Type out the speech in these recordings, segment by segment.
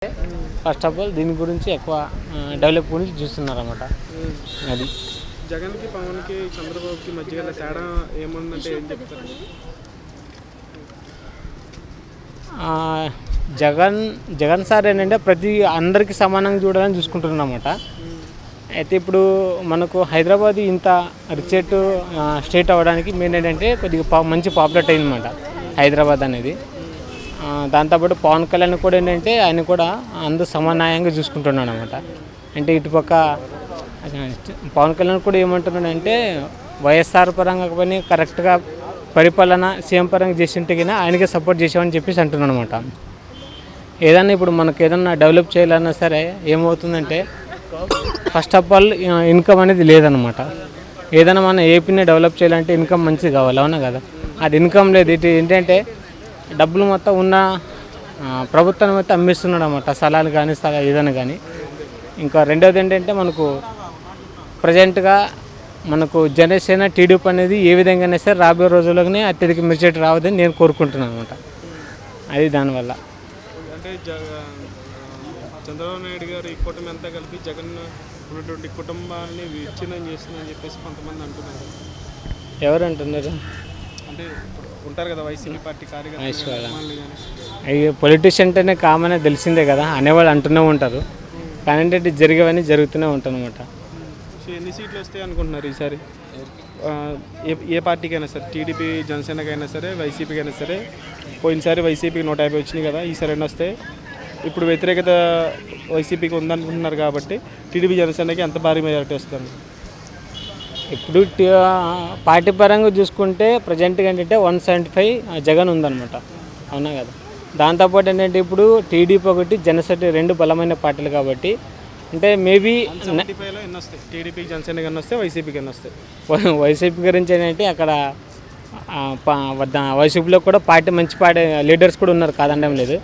First of all దీని గురించి ఎక్కువ డెవలప్ గురించి చూస్తున్నారు అన్నమాట. అది జగన్కి పవన్కి చంద్రబాబుకి మధ్య గల తేడా ఏముందంటే ఏం చెప్తారు? జగన్ సార్ ఏంటంటే అందరికీ సమానంగా చూడాలని చూసుకుంటున్నాం అన్నమాట. అయితే ఇప్పుడు మనకు హైదరాబాద్ ఇంత రిచెట్ స్టేట్ అవ్వడానికి మెయిన్ ఏంటంటే కొద్దిగా మంచి పాపులర్ అయిందన్నమాట హైదరాబాద్ అనేది. దాంతోపాటు పవన్ కళ్యాణ్ కూడా ఏంటంటే ఆయన కూడా అందరూ సమానంగా చూసుకుంటున్నాడు అనమాట. అంటే ఇటుపక్క పవన్ కళ్యాణ్ కూడా ఏమంటున్నాడంటే వైఎస్ఆర్ పరంగా పని కరెక్ట్గా పరిపాలన సీఎం పరంగా చేసింటే కానీ ఆయనకే సపోర్ట్ చేసామని చెప్పేసి అంటున్నాడు అనమాట. ఏదన్నా ఇప్పుడు మనకు ఏదన్నా డెవలప్ చేయాలన్నా సరే ఏమవుతుందంటే ఫస్ట్ ఆఫ్ ఆల్ ఇన్కమ్ అనేది లేదనమాట. ఏదైనా మన ఏపీని డెవలప్ చేయాలంటే ఇన్కమ్ మంచిది కావాలి, అవునా కదా? అది ఇన్కమ్ లేదు. ఇటు ఏంటంటే డబ్బులు మొత్తం ఉన్న ప్రభుత్వాన్ని మొత్తం అమ్మిస్తున్నాడు అన్నమాట, స్థలాలు కానీ ఏదైనా కానీ. ఇంకా రెండోది ఏంటంటే మనకు ప్రజెంట్గా మనకు జనసేన టీడీపీ అనేది ఏ విధంగానే సరే రాబోయే రోజుల్లోనే అత్యధిక మెజారిటీ రావద్దని నేను కోరుకుంటున్నాను అనమాట. అది దానివల్ల అంటే చంద్రబాబు నాయుడు గారు ఈ కూటమి అంతా కలిపి జగన్ ఉన్నటువంటి కుటుంబాన్ని విచ్ఛిన్నం చేస్తుందని చెప్పేసి కొంతమంది అంటున్నారు. ఎవరు అంటున్నారు? అంటే ఉంటారు కదా వైసీపీ పార్టీ కార్యకర్తలు. అవి పొలిటీషియన్ అంటేనే కామన్ తెలిసిందే కదా, అనేవాళ్ళు అంటూనే ఉంటారు. కానీ అంటే జరిగేవన్నీ జరుగుతూనే ఉంటాయి అనమాట. సో ఎన్ని సీట్లు వస్తాయి అనుకుంటున్నారు ఈసారి? ఏ పార్టీకైనా సరే, టీడీపీ జనసేనకైనా సరే వైసీపీకి అయినా సరే. పోయినసారి వైసీపీకి 150 వచ్చినాయి కదా, ఈసారి ఎన్ని వస్తాయి? ఇప్పుడు వ్యతిరేకత వైసీపీకి ఉందనుకుంటున్నారు కాబట్టి టీడీపీ జనసేనకి ఎంత భారీ మెజారిటీ వస్తుంది? ఇప్పుడు పార్టీ పరంగా చూసుకుంటే ప్రజెంట్గా ఏంటంటే 175 జగన్ ఉందన్నమాట, అవునా కదా? దాంతోపాటు ఏంటంటే ఇప్పుడు టీడీపీ ఒకటి జనసేన రెండు బలమైన పార్టీలు కాబట్టి అంటే మేబీ టీడీపీ జనసేనకి ఎన్ని వస్తాయి, వైసీపీకి ఎన్ని వస్తాయి? వైసీపీ గురించి ఏంటంటే అక్కడ వైసీపీలో కూడా మంచి పార్టీ లీడర్స్ కూడా ఉన్నారు, కాదనడం లేదు.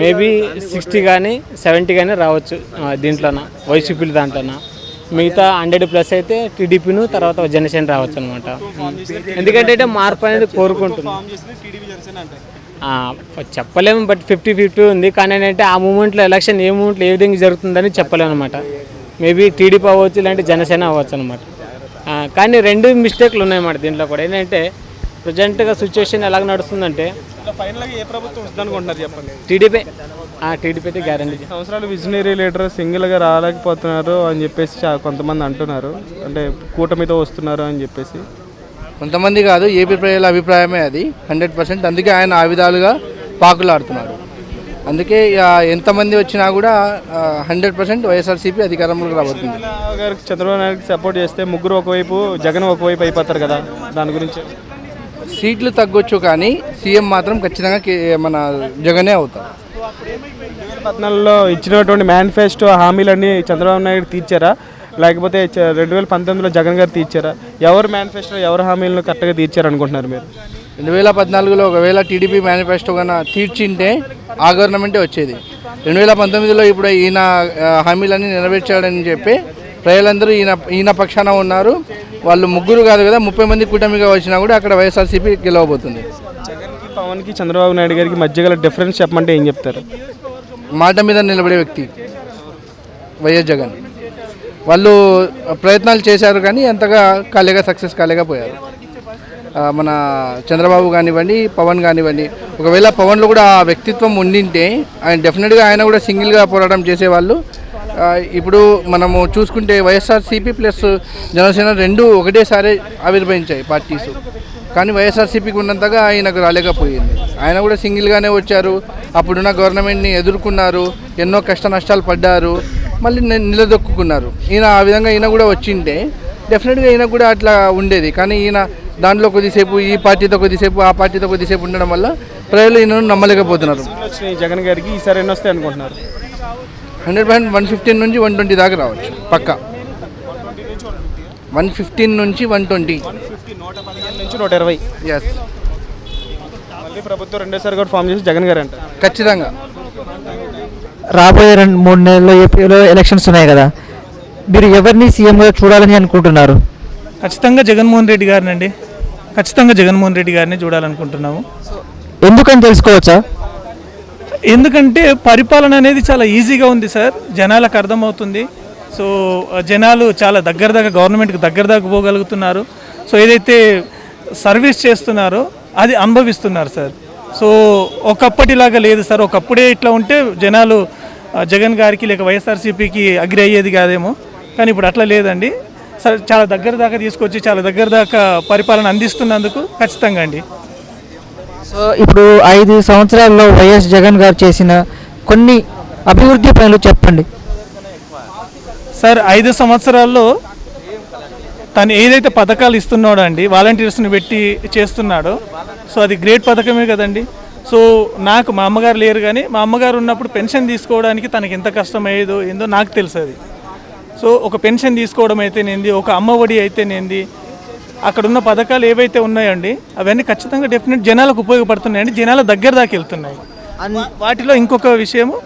మేబీ 60 కానీ 70 కానీ రావచ్చు దీంట్లోన, వైసీపీ దాంట్లోన. మిగతా 100+ అయితే టీడీపీను తర్వాత జనసేన రావచ్చు అనమాట. ఎందుకంటే మార్పు అనేది కోరుకుంటుంది. చెప్పలేము, బట్ 50-50 ఉంది. కానీ ఏంటంటే ఆ మూమెంట్లో ఎలక్షన్ ఏ మూమెంట్లో ఏ విధంగా జరుగుతుందని చెప్పలేము అనమాట. మేబీ టీడీపీ అవ్వచ్చు, ఇలాంటి జనసేన అవ్వచ్చు అనమాట. కానీ రెండు మిస్టేక్లు ఉన్నాయన్నమాట దీంట్లో కూడా. ఏంటంటే ప్రజెంట్గా సిచ్యువేషన్ ఎలాగ నడుస్తుందంటే ఫైనల్గా ఏ ప్రభుత్వం వస్తుందనుకుంటున్నారు చెప్పండి? టీడీపీ అయితే గ్యారంటీ. సంవత్సరాలు విజనరీ లీడర్ సింగిల్గా రాలేకపోతున్నారు అని చెప్పేసి కొంతమంది అంటున్నారు. అంటే కూటమితో వస్తున్నారు అని చెప్పేసి. కొంతమంది కాదు, ఏపీ ప్రజల అభిప్రాయమే అది 100%. అందుకే ఆయన ఆ విధాలుగా పాకులాడుతున్నాడు. అందుకే ఎంతమంది వచ్చినా కూడా 100% వైఎస్ఆర్సీపీ అధికారంలోకి రాబోతుంది. చంద్రబాబు నాయుడుకి సపోర్ట్ చేస్తే ముగ్గురు ఒకవైపు, జగన్ ఒకవైపు అయిపోతారు కదా, దాని గురించి. సీట్లు తగ్గొచ్చు కానీ సీఎం మాత్రం ఖచ్చితంగా మన జగనే అవుతారు. 2014లో ఇచ్చినటువంటి మేనిఫెస్టో హామీలన్నీ చంద్రబాబు నాయుడు తీర్చారా, లేకపోతే 2019లో జగన్ గారు తీర్చారా? ఎవరు మేనిఫెస్టో ఎవరు హామీలను కరెక్ట్గా తీర్చారు అనుకుంటున్నారు మీరు? 2014లో ఒకవేళ టీడీపీ మేనిఫెస్టో కన్నా తీర్చింటే ఆ గవర్నమెంటే వచ్చేది. 2019లో ఇప్పుడు ఈయన హామీలన్నీ నెరవేర్చాడని చెప్పి ప్రజలందరూ ఈయన పక్షాన ఉన్నారు. వాళ్ళు ముగ్గురు కాదు కదా, 30 మంది కూటమిగా వచ్చినా కూడా అక్కడ వైఎస్ఆర్సీపీ గెలవబోతుంది. జగన్కి పవన్కి చంద్రబాబు నాయుడు గారికి మధ్య గల డిఫరెన్స్ చెప్పమంటే ఏం చెప్తారు? మాట మీద నిలబడే వ్యక్తి వైఎస్ జగన్. వాళ్ళు ప్రయత్నాలు చేశారు కానీ అంతగా సక్సెస్ కాలేకపోయారు. మన చంద్రబాబు కానివ్వండి, పవన్ కానివ్వండి. ఒకవేళ పవన్లో కూడా ఆ వ్యక్తిత్వం ఉండింటే ఆయన డెఫినెట్గా ఆయన కూడా సింగిల్గా పోరాటం చేసేవాళ్ళు. ఇప్పుడు మనము చూసుకుంటే వైఎస్ఆర్సీపీ ప్లస్ జనసేన రెండు ఒకటేసారి ఆవిర్భవించాయి పార్టీస్. కానీ వైఎస్ఆర్సీపీకి ఉన్నంతగా ఆయనకు రాలేకపోయింది. ఆయన కూడా సింగిల్గానే వచ్చారు, అప్పుడున్న గవర్నమెంట్ని ఎదుర్కొన్నారు, ఎన్నో కష్ట నష్టాలు పడ్డారు, మళ్ళీ నిలదొక్కున్నారు. ఈయన ఆ విధంగా ఈయన కూడా వచ్చింటే డెఫినెట్గా ఈయన కూడా అట్లా ఉండేది. కానీ ఈయన దాంట్లో కొద్దిసేపు ఈ పార్టీతో కొద్దిసేపు ఆ పార్టీతో కొద్దిసేపు ఉండడం వల్ల ప్రజలు ఈయనను నమ్మలేకపోతున్నారు. జగన్ గారికి ఈసారి ఎన్ని వస్తాయి అనుకుంటున్నారు? 100% 115 నుంచి 120 దాకా రావచ్చు పక్కా. 115 నుంచి 120, 115 నుంచి 120. ఎస్. మళ్ళీ ప్రభుత్వం రెండోసారి కూడా ఫామ్ చేసి జగన్ గారు అంటారు ఖచ్చితంగా. రాబోయే 2-3 నెలల్లో ఏపీలో ఎలక్షన్స్ ఉన్నాయి కదా, మీరు ఎవరిని సీఎంగా చూడాలని అనుకుంటున్నారు? ఖచ్చితంగా జగన్మోహన్ రెడ్డి గారినండి. ఖచ్చితంగా జగన్మోహన్ రెడ్డి గారిని చూడాలనుకుంటున్నాము. ఎందుకని తెలుసుకోవచ్చా? ఎందుకంటే పరిపాలన అనేది చాలా ఈజీగా ఉంది సార్, జనాలకు అర్థమవుతుంది. సో జనాలు చాలా దగ్గర గవర్నమెంట్కి దగ్గర పోగలుగుతున్నారు. సో ఏదైతే సర్వీస్ చేస్తున్నారో అది అనుభవిస్తున్నారు సార్. సో ఒకప్పటిలాగా లేదు సార్. ఒకప్పుడే ఇట్లా ఉంటే జనాలు జగన్ గారికి లేక వైఎస్ఆర్సీపీకి అగ్రి అయ్యేది కాదేమో, కానీ ఇప్పుడు అట్లా లేదండి. సార్ చాలా దగ్గర దాకా తీసుకొచ్చి చాలా దగ్గర దాకా పరిపాలన అందిస్తున్నందుకు ఖచ్చితంగా అండి. సో ఇప్పుడు 5 సంవత్సరాల్లో వైఎస్ జగన్ గారు చేసిన కొన్ని అభివృద్ధి పనులు చెప్పండి. సార్ 5 సంవత్సరాల్లో తను ఏదైతే పథకాలు ఇస్తున్నాడో అండి, వాలంటీర్స్ని పెట్టి చేస్తున్నాడో, సో అది గ్రేట్ పథకమే కదండి. సో నాకు మా అమ్మగారు లేరు, కానీ మా అమ్మగారు ఉన్నప్పుడు పెన్షన్ తీసుకోవడానికి తనకి ఎంత కష్టమయ్యేదో ఏందో నాకు తెలుసు అది. సో ఒక పెన్షన్ తీసుకోవడం అయితేనేంది, ఒక అమ్మ ఒడి అయితేనేంది, అక్కడ ఉన్న పథకాలు ఏవైతే ఉన్నాయండి అవన్నీ ఖచ్చితంగా డెఫినెట్ జనాలకు ఉపయోగపడుతున్నాయండి, జనాల దగ్గర దాకా వెళ్తున్నాయి. వాటిలో ఇంకొక విషయము,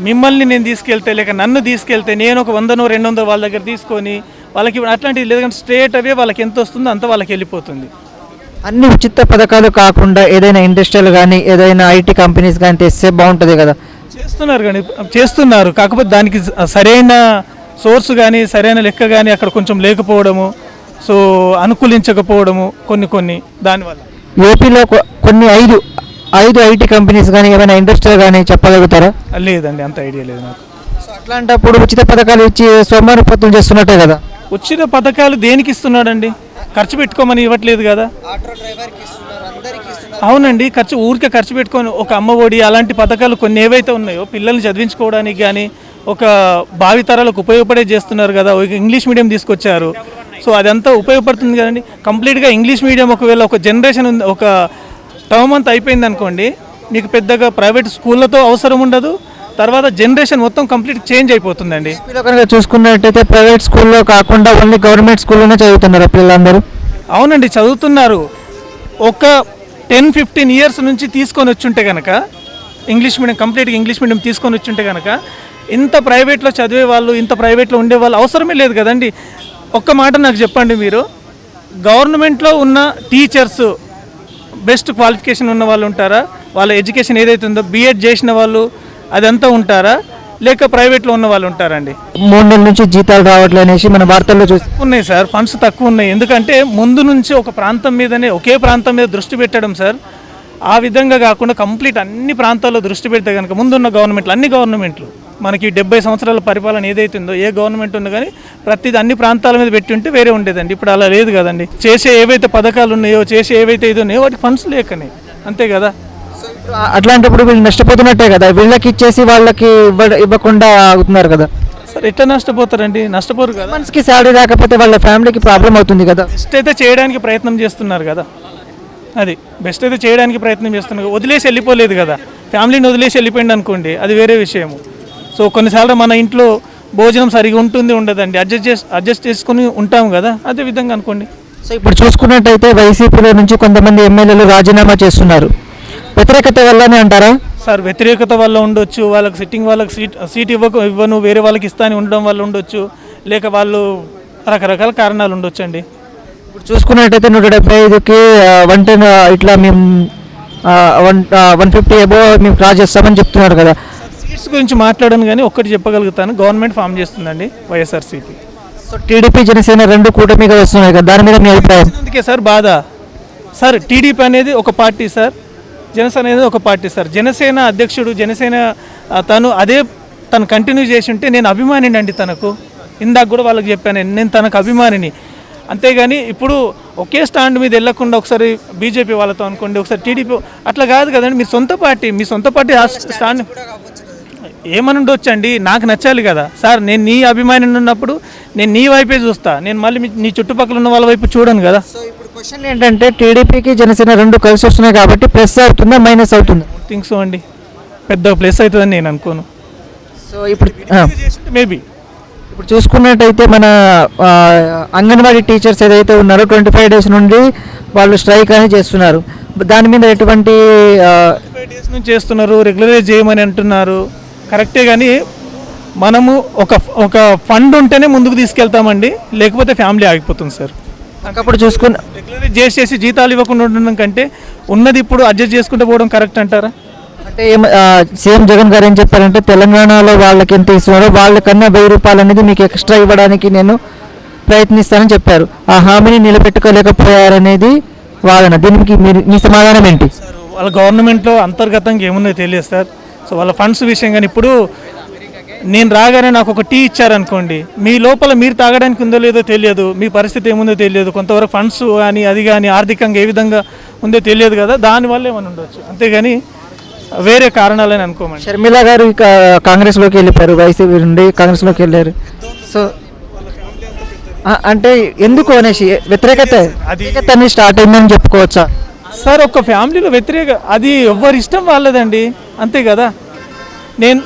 మిమ్మల్ని నేను తీసుకెళ్తే లేక నన్ను తీసుకెళ్తే నేను ఒక 100-200 వాళ్ళ దగ్గర తీసుకొని వాళ్ళకి అట్లాంటివి లేదంటే స్ట్రేట్ అవే వాళ్ళకి ఎంత వస్తుందో అంత వాళ్ళకి వెళ్ళిపోతుంది. అన్ని ఉచిత పథకాలు కాకుండా ఏదైనా ఇండస్ట్రియల్ కానీ ఏదైనా ఐటీ కంపెనీస్ కానీ తెస్తే బాగుంటుంది కదా. చేస్తున్నారు, కాకపోతే దానికి సరైన సోర్స్ కానీ సరైన లెక్క కానీ అక్కడ కొంచెం లేకపోవడము, సో అనుకూలించకపోవడము కొన్ని దానివల్ల. ఏపీలో కొన్ని ఐదు ఐటీ కంపెనీస్ కానీ ఏమైనా ఇండస్ట్రియల్ కానీ చెప్పగలుగుతారా? లేదండి, అంత ఐడియా లేదు నాకు. సో అట్లాంటప్పుడు ఉచిత పథకాలు ఇచ్చి సోమవారపత్తులు చేస్తున్నట్టే కదా. ఉచిత పథకాలు దేనికి ఇస్తున్నాడండి? ఖర్చు పెట్టుకోమని ఇవ్వట్లేదు కదా. అవునండి, ఊరికే ఖర్చు పెట్టుకొని ఒక అమ్మ ఒడి అలాంటి పథకాలు కొన్ని ఏవైతే ఉన్నాయో పిల్లల్ని చదివించుకోవడానికి కానీ ఒక భావితరాలకు ఉపయోగపడే చేస్తున్నారు కదా. ఇంగ్లీష్ మీడియం తీసుకొచ్చారు, సో అదంతా ఉపయోగపడుతుంది కదండి. కంప్లీట్గా ఇంగ్లీష్ మీడియం ఒకవేళ ఒక జనరేషన్ ఉంది, ఒక టర్మ్ అంతా అయిపోయింది అనుకోండి, మీకు పెద్దగా ప్రైవేట్ స్కూళ్ళతో అవసరం ఉండదు. తర్వాత జనరేషన్ మొత్తం కంప్లీట్ చేంజ్ అయిపోతుందండి. కనుక చూసుకున్నట్టయితే ప్రైవేట్ స్కూల్లో కాకుండా ఓన్లీ గవర్నమెంట్ స్కూల్లోనే చదువుతున్నారు పిల్లలందరూ. అవునండి, చదువుతున్నారు. ఒక 10-15 ఇయర్స్ నుంచి తీసుకొని వచ్చుంటే కనుక ఇంగ్లీష్ మీడియం కంప్లీట్గా ఇంగ్లీష్ మీడియం తీసుకొని వచ్చుంటే కనుక ఇంత ప్రైవేట్లో చదివే వాళ్ళు, ఇంత ప్రైవేట్లో ఉండే వాళ్ళు అవసరమే లేదు కదండి. ఒక్క మాట నాకు చెప్పండి, మీరు గవర్నమెంట్లో ఉన్న టీచర్స్ బెస్ట్ క్వాలిఫికేషన్ ఉన్న వాళ్ళు ఉంటారా? వాళ్ళ ఎడ్యుకేషన్ ఏదైతే ఉందో బీఎడ్ చేసిన వాళ్ళు అదంతా ఉంటారా, లేక ప్రైవేట్లో ఉన్న వాళ్ళు ఉంటారండి? 3 నెలల నుంచి జీతాలు రావట్లేదు అనేసి మన వార్తల్లో చూసి ఉన్నాయి సార్, ఫండ్స్ తక్కువ ఉన్నాయి. ఎందుకంటే ముందు నుంచి ఒక ప్రాంతం మీదనే ఒకే ప్రాంతం మీద దృష్టి పెట్టడం సార్. ఆ విధంగా కాకుండా కంప్లీట్ అన్ని ప్రాంతాల్లో దృష్టి పెడితే కనుక ముందున్న గవర్నమెంట్లు అన్ని గవర్నమెంట్లు మనకి 70 సంవత్సరాల పరిపాలన ఏదైతే ఉందో ఏ గవర్నమెంట్ ఉందో కానీ ప్రతిదీ అన్ని ప్రాంతాల మీద పెట్టి ఉంటే వేరే ఉండేదండి. ఇప్పుడు అలా లేదు కదండి. చేసే ఏవైతే పథకాలు ఉన్నాయో చేసే ఏవైతే ఇది ఉన్నాయో వాటికి ఫండ్స్ లేకనే, అంతే కదా. అట్లాంటప్పుడు వీళ్ళు నష్టపోతున్నట్టే కదా, వీళ్ళకి ఇచ్చేసి వాళ్ళకి ఇవ్వకుండా ఆగుతున్నారు కదా. సార్ ఎట్లా నష్టపోతారండి? నష్టపోరు కదా. మనసుకి శాలరీ రాకపోతే వాళ్ళ ఫ్యామిలీకి ప్రాబ్లం అవుతుంది కదా. బెస్ట్ అయితే చేయడానికి ప్రయత్నం చేస్తున్నారు కదా, అది బెస్ట్ అయితే చేయడానికి ప్రయత్నం చేస్తున్నారు. వదిలేసి వెళ్ళిపోలేదు కదా, ఫ్యామిలీని వదిలేసి వెళ్ళిపోయింది అనుకోండి, అది వేరే విషయము. సో కొన్నిసార్లు మన ఇంట్లో భోజనం సరిగా ఉంటుంది ఉండదండి, అడ్జస్ట్ చేసుకుని ఉంటాం కదా, అదే విధంగా అనుకోండి. సో ఇప్పుడు చూసుకున్నట్టయితే వైసీపీలో నుంచి కొంతమంది ఎమ్మెల్యేలు రాజీనామా చేస్తున్నారు. వ్యతిరేకత వల్లనే అంటారా? సార్ వ్యతిరేకత వల్ల ఉండొచ్చు, వాళ్ళకి సిట్టింగ్ వాళ్ళకి సీట్ ఇవ్వను వేరే వాళ్ళకి ఇస్తాను ఉండడం వల్ల ఉండొచ్చు, లేక వాళ్ళు రకరకాల కారణాలు ఉండొచ్చు అండి. ఇప్పుడు చూసుకున్నట్టయితే 175కి 110 ఇట్లా మేము 150 అబోవ్ మేము క్రాస్ చేస్తామని చెప్తున్నారు కదా. సీట్స్ గురించి మాట్లాడను కానీ ఒక్కటి చెప్పగలుగుతాను, గవర్నమెంట్ ఫామ్ చేస్తుందండి వైఎస్ఆర్సీపీ. సో టీడీపీ జనసేన 2 కూటమిగా వస్తున్నాయి కదా, దాని మీద మీ అభిప్రాయం? అందుకే సార్ బాధ. సార్ టీడీపీ అనేది ఒక పార్టీ సార్, జనసేన అనేది ఒక పార్టీ సార్. జనసేన అధ్యక్షుడు జనసేన తను కంటిన్యూ చేసి ఉంటే నేను అభిమానిని అండి తనకు. ఇందాక కూడా వాళ్ళకి చెప్పాను, నేను తనకు అభిమానిని. అంతేగాని ఇప్పుడు ఒకే స్టాండ్ మీద వెళ్ళకుండా ఒకసారి బీజేపీ వాళ్ళతో అనుకోండి, ఒకసారి టీడీపీ, అట్లా కాదు కదండి. మీ సొంత పార్టీ స్టాండ్ ఏమని ఉండొచ్చండి, నాకు నచ్చాలి కదా సార్. నేను నీ అభిమాని ఉన్నప్పుడు నేను నీ వైపే చూస్తా, నేను మళ్ళీ నీ చుట్టుపక్కల ఉన్న వాళ్ళ వైపు చూడను కదా. సో ఇప్పుడు క్వశ్చన్ ఏంటంటే టీడీపీకి జనసేన 2 కలిసి వస్తున్నాయి కాబట్టి ప్లస్ అవుతుందా మైనస్ అవుతుందా? థింక్ సో అండి, పెద్ద ప్లస్ అవుతుందని నేను అనుకోను. సో ఇప్పుడు మేబీ ఇప్పుడు చూసుకున్నట్టయితే మన అంగన్వాడీ టీచర్స్ ఏదైతే ఉన్నారో 25 డేస్ నుండి వాళ్ళు స్ట్రైక్ అని చేస్తున్నారు. దాని మీద ఎటువంటి 25 డేస్ నుంచి చేస్తున్నారు, రెగ్యులరైజ్ చేయమని అంటున్నారు, కరెక్టే. కానీ మనము ఒక ఫండ్ ఉంటేనే ముందుకు తీసుకెళ్తామండి, లేకపోతే ఫ్యామిలీ ఆగిపోతుంది సార్. అప్పుడు చూసుకుని రెగ్యులరైజ్ చేసి జీతాలు ఇవ్వకుండా ఉండడం కంటే ఉన్నది ఇప్పుడు అడ్జస్ట్ చేసుకుంటూ పోవడం కరెక్ట్ అంటారా? అంటే సీఎం జగన్ గారు ఏం చెప్పారంటే తెలంగాణలో వాళ్ళకి ఎంత ఇస్తున్నారో వాళ్ళకన్నా 1000 రూపాయలు అనేది మీకు ఎక్స్ట్రా ఇవ్వడానికి నేను ప్రయత్నిస్తానని చెప్పారు. ఆ హామీని నిలబెట్టుకోలేకపోయారనేది వాదన. దీనికి మీ సమాధానం ఏంటి? వాళ్ళ గవర్నమెంట్లో అంతర్గతంగా ఏముందో తెలియదు సార్. సో వాళ్ళ ఫండ్స్ విషయం కానీ ఇప్పుడు నేను రాగానే నాకు ఒక టీ ఇచ్చారనుకోండి, మీ లోపల మీరు తాగడానికి ఉందో లేదో తెలియదు, మీ పరిస్థితి ఏముందో తెలియదు, కొంతవరకు ఫండ్స్ కానీ అది కానీ ఆర్థికంగా ఏ విధంగా ఉందో తెలియదు కదా, దానివల్ల ఏమైనా ఉండొచ్చు, అంతేగాని వేరే కారణాలని అనుకోమండి. షర్మిల గారు ఇక కాంగ్రెస్లోకి వెళ్ళిపోయారు, వైసీపీ నుండి కాంగ్రెస్లోకి వెళ్ళారు. సో అంటే ఎందుకు అనేసి వ్యతిరేకత అనేది స్టార్ట్ అయిందని చెప్పుకోవచ్చా? సార్ ఒక ఫ్యామిలీలో అది ఎవరి ఇష్టం వాళ్ళదండి, అంతే కదా.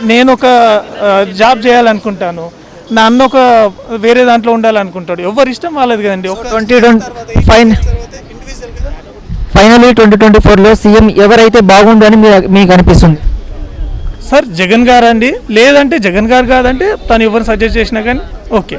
నేను ఒక జాబ్ చేయాలనుకుంటాను, నా అన్న ఒక వేరే దాంట్లో ఉండాలనుకుంటాడు, ఎవరి ఇష్టం వాళ్ళది కదండి. ఫైనలీ 2024లో సీఎం ఎవరైతే బాగుందని మీకు అనిపిస్తుంది? సార్ జగన్ గారు అండి, లేదంటే జగన్ గారు కాదంటే తను ఎవరిని సజెస్ట్ చేసినా కానీ ఓకే.